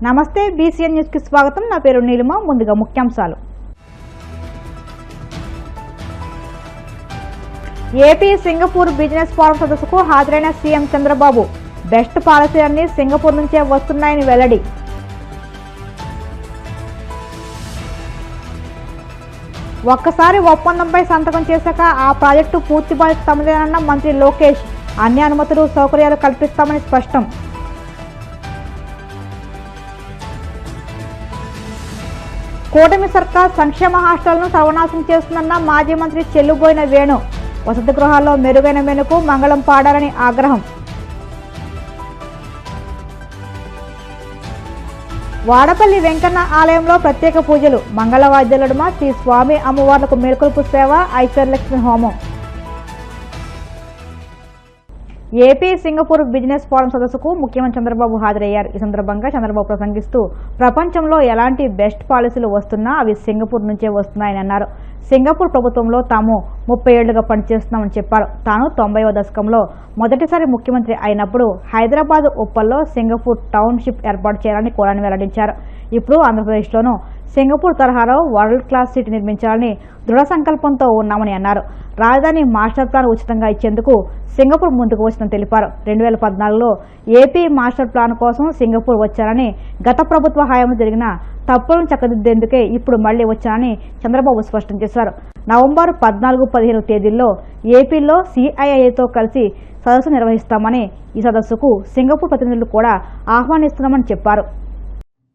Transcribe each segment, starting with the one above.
నమస్తే BCN news కి స్వాగతం. నా పేరు నీలిమ. ముందుగా ముఖ్యాంశాలు. ఏపీ సింగపూర్ బిజినెస్ ఫోరం సదస్సుకు హాజరైన సీఎం చంద్రబాబు బెస్ట్ పాలసీలన్నీ సింగపూర్ నుంచే వస్తున్నాయని వెల్లడి. ఒక్కసారి ఒప్పందంపై సంతకం చేశాక ఆ ప్రాజెక్టు పూర్తి బాధ్యత తమదేనన్న మంత్రి లోకేష్. అన్ని అనుమతులు సౌకర్యాలు కల్పిస్తామని స్పష్టం. కూటమి సర్కార్ సంక్షేమ హాస్టళ్లను సర్వనాశనం చేస్తుందన్న మాజీ మంత్రి చెల్లుబోయిన వేణు. వసతి గృహాల్లో మెరుగైన మెనుకు మంగళం పాడాలని ఆగ్రహం. వాడపల్లి వెంకన్న ఆలయంలో ప్రత్యేక పూజలు. మంగళవాద్యాలడుమ శ్రీ స్వామి అమ్మవార్లకు మేల్కొల్పు సేవ, ఐశ్వర్యలక్ష్మి హోమం. ఏపీ సింగపూర్ బిజినెస్ ఫోరం సదస్సుకు ముఖ్యమంత్రి చంద్రబాబు హాజరయ్యారు. ఈ సందర్భంగా చంద్రబాబు ప్రసంగిస్తూ ప్రపంచంలో ఎలాంటి బెస్ట్ పాలసీలు వస్తున్నా అవి సింగపూర్ నుంచే వస్తున్నాయని అన్నారు. సింగపూర్ ప్రభుత్వంలో తాము 30 ఏళ్లుగా పనిచేస్తున్నామని చెప్పారు. తాను 90వ దశకంలో మొదటిసారి ముఖ్యమంత్రి అయినప్పుడు హైదరాబాద్ ఉప్పల్లో సింగపూర్ టౌన్షిప్ ఏర్పాటు చేయాలని కోరాలని వెల్లడించారు. ఇప్పుడు ఆంధ్రప్రదేశ్లోనూ సింగపూర్ తరహాలో వరల్డ్ క్లాస్ సిటీ నిర్మించాలని దృఢ సంకల్పంతో ఉన్నామని అన్నారు. రాజధాని మాస్టర్ ప్లాన్ ఉచితంగా ఇచ్చేందుకు సింగపూర్ ముందుకు వచ్చిందని తెలిపారు. 2014లో ఏపీ మాస్టర్ ప్లాన్ కోసం సింగపూర్ వచ్చారని, గత ప్రభుత్వ హయాంలో జరిగిన తప్పులను చక్కదిద్దేందుకే ఇప్పుడు మళ్లీ వచ్చారని చంద్రబాబు స్పష్టం చేశారు. నవంబర్ 14-15 తేదీల్లో ఏపీలో సిఐఐతో కలిసి సదస్సు నిర్వహిస్తామని, ఈ సదస్సుకు సింగపూర్ ప్రతినిధులు కూడా ఆహ్వానిస్తున్నామని చెప్పారు.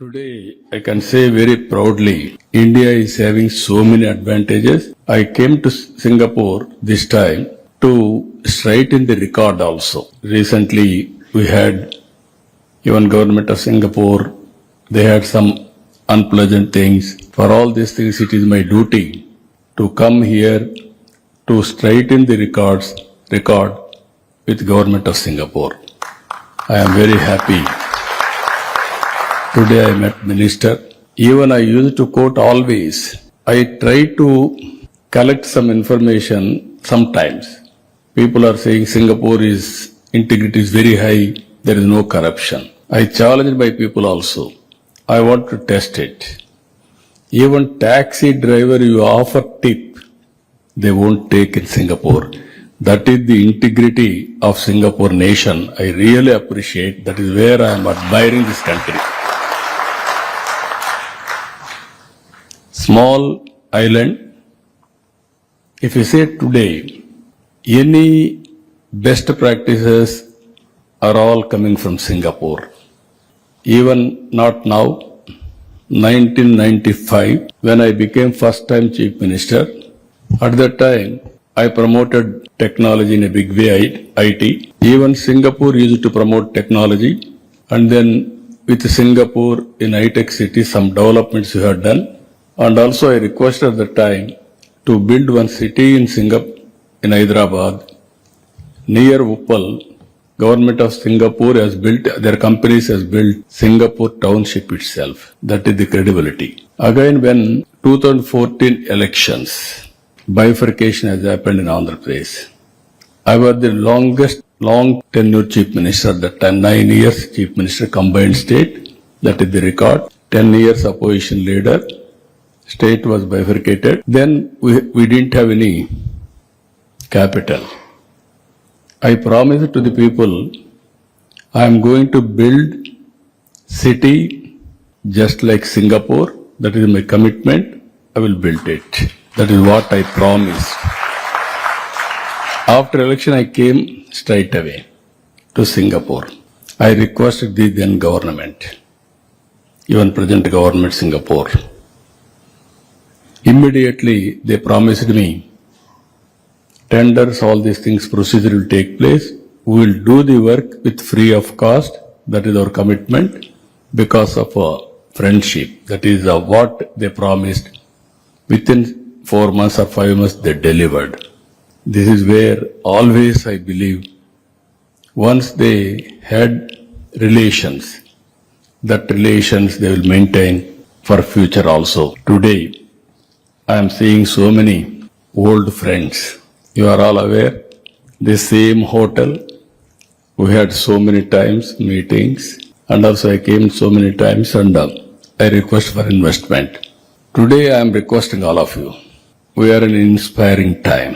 Today, I can say very proudly, India is having so many advantages. I came to Singapore this time to straighten the record also. Recently, we had even government of Singapore, they had some unpleasant things. For all these things, it is my duty to come here to straighten the record with government of Singapore. I am very happy. Today I met minister. Even I used to quote always. I try to collect some information sometimes. People are saying Singapore is integrity is very high. There is no corruption. I challenge my people also. I want to test it. Even taxi driver you offer tip, they won't take in Singapore. That is the integrity of Singapore nation. I really appreciate. That is where I am admiring this country. Small island. If you say today, any best practices are all coming from Singapore. Even not now, 1995, when I became first time chief minister, at that time, I promoted technology in a big way, IT. Even Singapore used to promote technology. And then with Singapore in high-tech city, some developments we have done. And also I requested at the time to build one city in Singapore, in Hyderabad, near Uppal. Government of Singapore has built, their companies has built Singapore township itself. That is the credibility. Again, when 2014 elections, bifurcation has happened in Andhra Pradesh. I was the long tenure chief minister at that time, 9 years chief minister, combined state. That is the record. 10 years opposition leader. State was bifurcated. Then we didn't have any capital. I promised to the people, I am going to build city just like Singapore. That is my commitment. I will build it. That is what I promised. After election, I came straight away to Singapore. I requested the then government, even present government Singapore. Immediately, they promised me, tenders, all these things, procedure will take place. We will do the work with free of cost. That is our commitment because of friendship. That is what they promised. Within 4 months or 5 months, they delivered. This is where always I believe, once they had relations, that relations they will maintain for future also. Today, I am seeing so many old friends. You are all aware, the same hotel, we had so many times meetings, and also I came so many times and I request for investment. Today I am requesting all of you. We are in an inspiring time.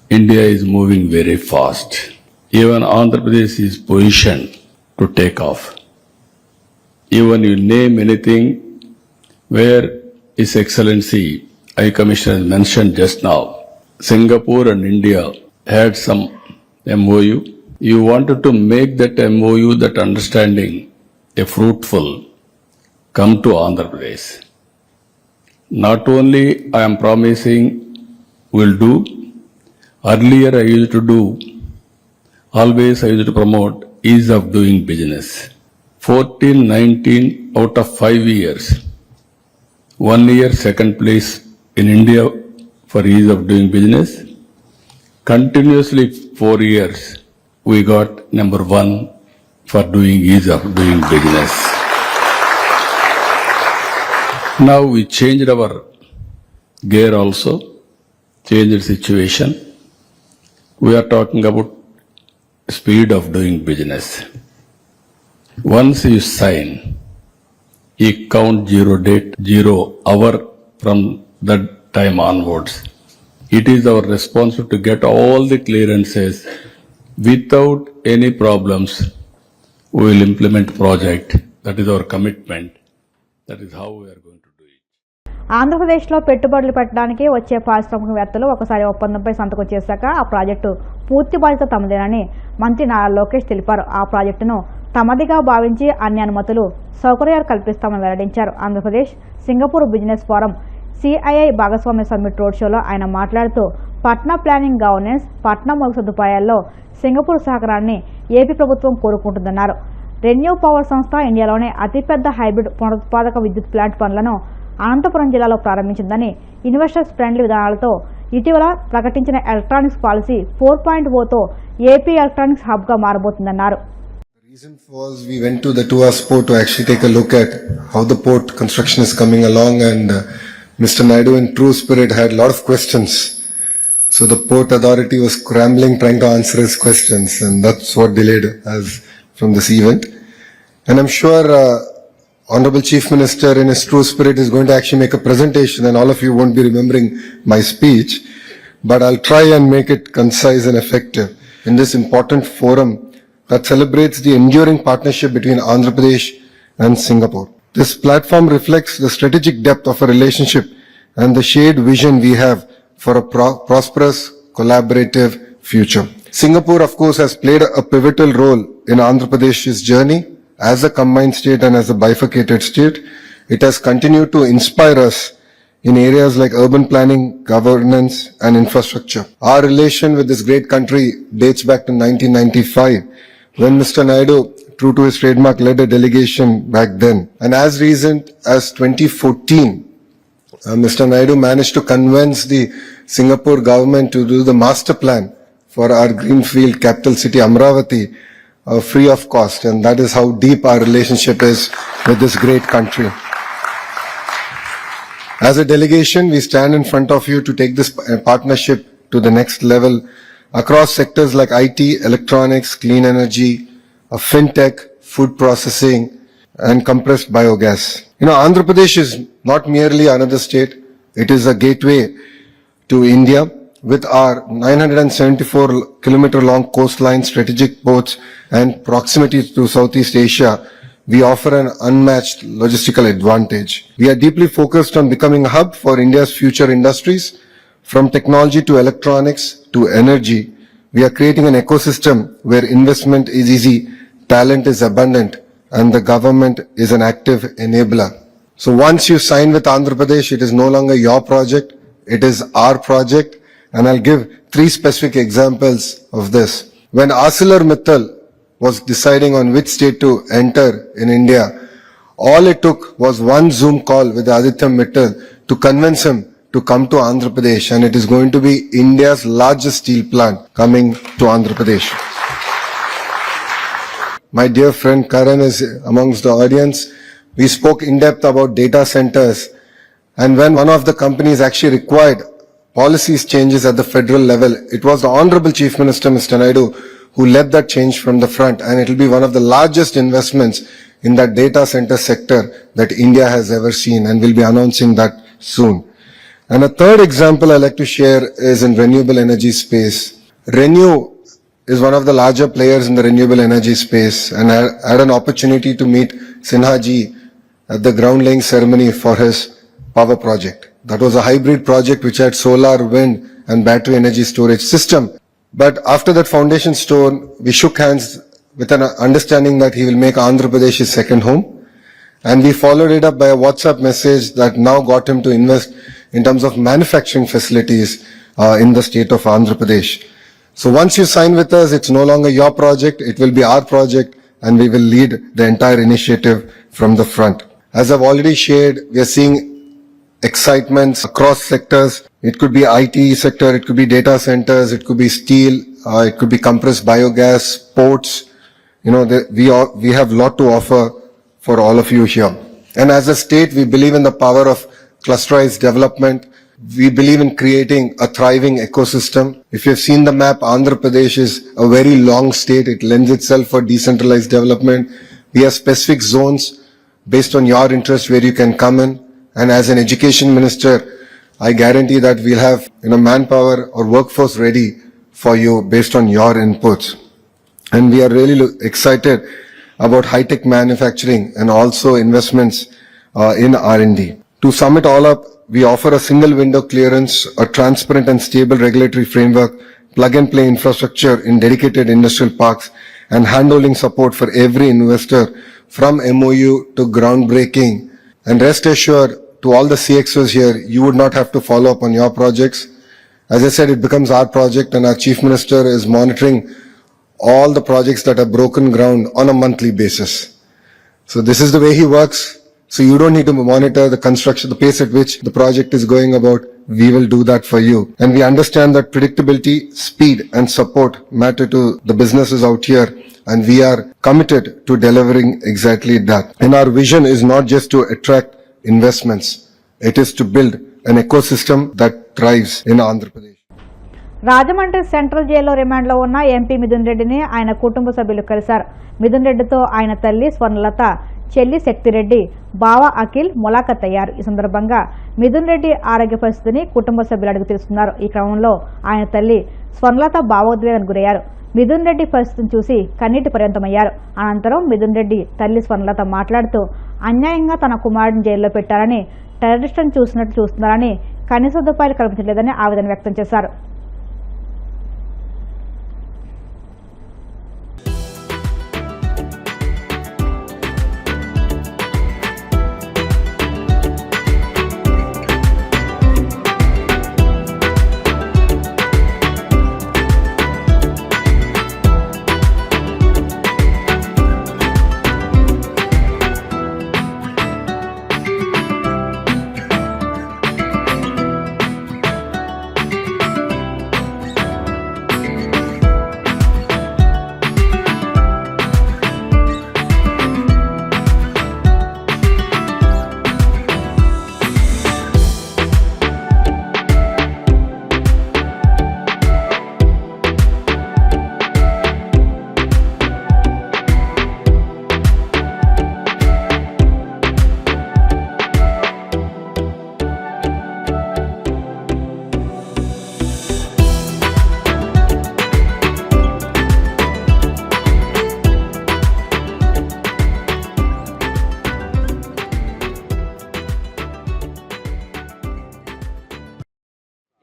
India is moving very fast. Even Andhra Pradesh is positioned to take off. Even you name anything where His Excellency High Commissioner mentioned just now, Singapore and India had some MOU. You wanted to make that MOU, that understanding, a fruitful, come to Andhra Pradesh. Not only I am promising will do, earlier I used to do, always I used to promote ease of doing business. 14, 19 out of 5 years. 1 year second place in India for ease of doing business. Continuously 4 years we got number 1 for doing ease of doing business. Now we changed our gear also, changed situation. We are talking about speed of doing business. Once you sign, you count 0 date, 0 hour from that time onwards. It is our responsibility to get all the clearances without any problems. We will implement project. That is our commitment. That is how we are going to do it. ఆంధ్రప్రదేశ్లో పెట్టుబడులు పెట్టడానికి వచ్చే పారిశ్రామికవేత్తలు ఒకసారి ఒప్పందంపై సంతకం చేశాక ఆ ప్రాజెక్టు పూర్తి బాధ్యత తమదేనని మంత్రి నారా లోకేష్ తెలిపారు. ఆ ప్రాజెక్టును తమదిగా భావించి అన్ని అనుమతులు సౌకర్యాలు కల్పిస్తామని వెల్లడించారు. Andhra Pradesh Singapore business forum CII భాగస్వామ్య సమ్మిట్ రోడ్ షోలో ఆయన మాట్లాడుతూ పట్నా ప్లానింగ్ గవర్నెన్స్, పట్నా మౌలిక సదుపాయాల్లో సింగపూర్ సహకారాన్ని ఏపీ ప్రభుత్వం కోరుకుంటుందన్నారు. రెన్యూ పవర్ సంస్థ ఇండియాలోనే అతిపెద్ద హైబ్రిడ్ పునరుత్పాదక విద్యుత్ ప్లాంట్ పనులను అనంతపురం జిల్లాలో ప్రారంభించిందని, ఇన్వెస్టర్స్ ఫ్రెండ్లీ విధానాలతో ఇటీవల ప్రకటించిన ఎలక్ట్రానిక్స్ పాలసీ 4.0తో ఏపీ ఎలక్ట్రానిక్స్ హబ్గా మారబోతుందన్నారు. The reason was we went to the Tuas port to actually take a look at how the port construction is coming along, and Mr. Naidu in true spirit had a lot of questions. So the port authority was scrambling trying to answer his questions, and that's what delayed us from this event. And I'm sure Honorable Chief Minister in his true spirit is going to actually make a presentation, and all of you won't be remembering my speech, but I'll try and make it concise and effective in this important forum that celebrates the enduring partnership between Andhra Pradesh and Singapore. This platform reflects the strategic depth of our relationship and the shared vision we have for a prosperous, collaborative future. Singapore, of course, has played a pivotal role in Andhra Pradesh's journey as a combined state and as a bifurcated state. It has continued to inspire us in areas like urban planning, governance, and infrastructure. Our relation with this great country dates back to 1995, when Mr. Naidu, true to his trademark, led a delegation back then. And as recent as 2014, Mr. Naidu managed to convince the Singapore government to do the master plan for our greenfield capital city, Amravati, free of cost. And that is how deep our relationship is with this great country. As a delegation, we stand in front of you to take this partnership to the next level across sectors like IT, electronics, clean energy, fintech, food processing, and compressed biogas. Andhra Pradesh is not merely another state. It is a gateway to India. With our 974-kilometer long coastline, strategic ports, and proximity to Southeast Asia, we offer an unmatched logistical advantage. We are deeply focused on becoming a hub for India's future industries. From technology to electronics to energy, we are creating an ecosystem where investment is easy, talent is abundant, and the government is an active enabler. So once you sign with Andhra Pradesh, it is no longer your project, it is our project. And I'll give 3 specific examples of this. When ArcelorMittal was deciding on which state to enter in India, all it took was one Zoom call with Aditya Mittal to convince him to come to Andhra Pradesh, and it is going to be India's largest steel plant coming to Andhra Pradesh. My dear friend Karan is amongst the audience. We spoke in depth about data centers, and when one of the companies actually required policies changes at the federal level, it was the Honorable Chief Minister, Mr. Naidu, who led that change from the front, and it will be one of the largest investments in that data center sector that India has ever seen, and we'll be announcing that soon. And a third example I like to share is in renewable energy space. Renew is one of the larger players in the renewable energy space, and I had an opportunity to meet Sinha ji at the ground laying ceremony for his power project. That was a hybrid project which had solar, wind and battery energy storage system. But after that foundation stone, we shook hands with an understanding that he will make Andhra Pradesh his second home. And we followed it up by a WhatsApp message that now got him to invest in terms of manufacturing facilities in the state of Andhra Pradesh. So once you sign with us, it's no longer your project, it will be our project, and we will lead the entire initiative from the front. As I've already shared, we are seeing excitements across sectors. It could be IT sector, it could be data centers, it could be steel, it could be compressed biogas, ports. You know, we have a lot to offer for all of you here. And as a state, we believe in the power of clusterized development. We believe in creating a thriving ecosystem. If you've seen the map, Andhra Pradesh is a very long state. It lends itself for decentralized development. We have specific zones based on your interest where you can come in. And as an education minister, I guarantee that we'll have manpower or workforce ready for you based on your inputs. And we are really excited about high-tech manufacturing and also investments in R&D. To sum it all up, we offer a single window clearance, a transparent and stable regulatory framework, plug-and-play infrastructure in dedicated industrial parks, and handholding support for every investor from MOU to groundbreaking. And rest assured, to all the CXOs here, you would not have to follow up on your projects. As I said, it becomes our project, and our Chief Minister is monitoring all the projects that have broken ground on a monthly basis. So this is the way he works. So you don't need to monitor the construction, the pace at which the project is going about. We will do that for you. And we understand that predictability, speed and support matter to the businesses out here. And we are committed to delivering exactly that. And our vision is not just to attract investments. It is to build an ecosystem that thrives in Andhra Pradesh. Rajahmundry central జైల్లో రిమాండ్లో ఉన్న MP Mithun రెడ్డిని ఆయన కుటుంబ సభ్యులు కలిశారు. మిథున్ రెడ్డితో ఆయన తల్లి స్వర్ణలత, చెల్లి శక్తిరెడ్డి, బావ అఖిల్ ములాఖత్ అయ్యారు. ఈ సందర్భంగా మిథున్ రెడ్డి ఆరోగ్య పరిస్థితిని కుటుంబ సభ్యులు అడిగి తెలుసుకున్నారు. ఈ క్రమంలో ఆయన తల్లి స్వర్ణలత భావోద్వేగానికి గురయ్యారు. మిథున్ రెడ్డి పరిస్థితిని చూసి కన్నీటి పర్యంతమయ్యారు. అనంతరం మిథున్ రెడ్డి తల్లి స్వర్ణలత మాట్లాడుతూ అన్యాయంగా తన కుమారుడిని జైల్లో పెట్టారని, టెర్రరిస్టును చూసినట్లు చూస్తున్నారని, కనీస సదుపాయాలు కల్పించలేదని ఆవేదన వ్యక్తం చేశారు.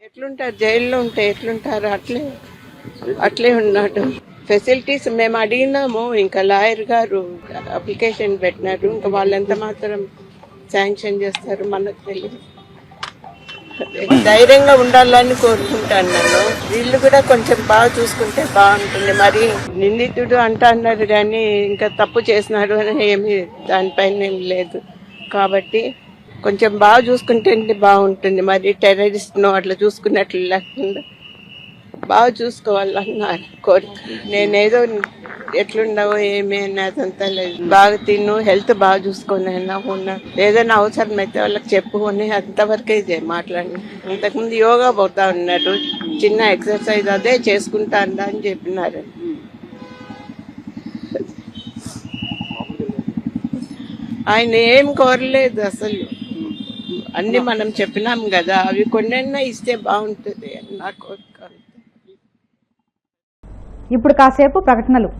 ఎట్లుంటారు జైల్లో ఉంటే ఎట్లుంటారు అట్లే ఉన్నాడు. ఫెసిలిటీస్ మేము అడిగినాము, ఇంకా లాయర్ గారు అప్లికేషన్ పెట్టినారు, ఇంకా వాళ్ళు ఎంత మాత్రం శాంక్షన్ చేస్తారు మనకు తెలియదు. ధైర్యంగా ఉండాలని కోరుకుంటాను నేను. వీళ్ళు కూడా కొంచెం బాగా చూసుకుంటే బాగుంటుంది. మరి నిందితుడు అన్నారు కానీ ఇంకా తప్పు చేసినాడు అని ఏమి దానిపైన ఏం లేదు. కాబట్టి కొంచెం బాగా చూసుకుంటే బాగుంటుంది. మరి టెర్రరిస్ట్ను అట్లా చూసుకున్నట్లు లేకుండా బాగా చూసుకోవాలన్నారు కోరిక. నేనేదో ఎట్లుండవో ఏమి అదంతా లేదు. బాగా తిను, హెల్త్ బాగా చూసుకున్నా ఉన్నా. ఏదైనా అవసరం అయితే వాళ్ళకి చెప్పుకొని అంతవరకే మాట్లాడి. ఇంతకుముందు యోగా పోతా ఉన్నారు, చిన్న ఎక్సర్సైజ్ అదే చేసుకుంటా అని చెప్పినారు. ఆయన ఏం కోరలేదు అసలు. అన్ని మనం చెప్పినాం కదా, అవి కొన్నైనా ఇస్తే బాగుంటుంది అని నా కోరిక. ఇప్పుడు కాసేపు ప్రకటనలు.